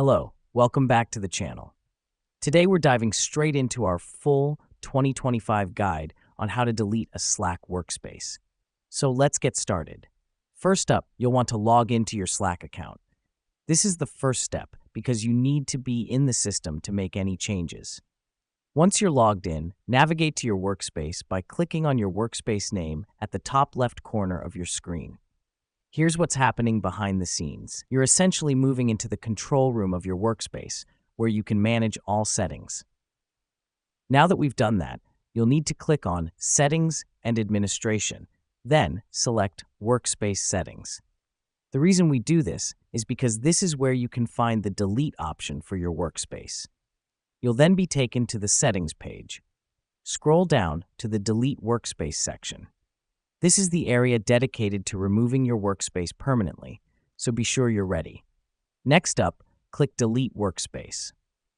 Hello, welcome back to the channel. Today we're diving straight into our full 2025 guide on how to delete a Slack workspace. So let's get started. First up, you'll want to log into your Slack account. This is the first step because you need to be in the system to make any changes. Once you're logged in, navigate to your workspace by clicking on your workspace name at the top left corner of your screen. Here's what's happening behind the scenes. You're essentially moving into the control room of your workspace, where you can manage all settings. Now that we've done that, you'll need to click on Settings and Administration, then select Workspace Settings. The reason we do this is because this is where you can find the Delete option for your workspace. You'll then be taken to the Settings page. Scroll down to the Delete Workspace section. This is the area dedicated to removing your workspace permanently, so be sure you're ready. Next up, click Delete Workspace.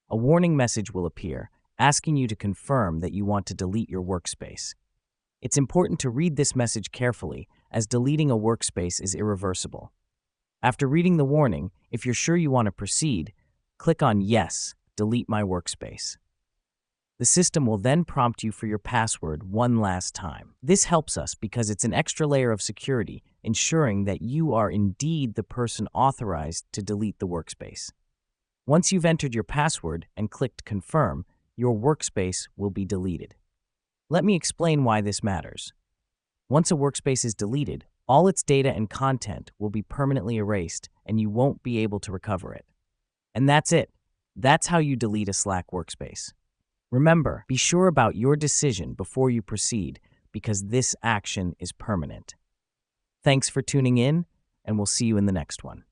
A warning message will appear, asking you to confirm that you want to delete your workspace. It's important to read this message carefully, as deleting a workspace is irreversible. After reading the warning, if you're sure you want to proceed, click on Yes, Delete My Workspace. The system will then prompt you for your password one last time. This helps us because it's an extra layer of security, ensuring that you are indeed the person authorized to delete the workspace. Once you've entered your password and clicked Confirm, your workspace will be deleted. Let me explain why this matters. Once a workspace is deleted, all its data and content will be permanently erased, and you won't be able to recover it. And that's it. That's how you delete a Slack workspace. Remember, be sure about your decision before you proceed, because this action is permanent. Thanks for tuning in, and we'll see you in the next one.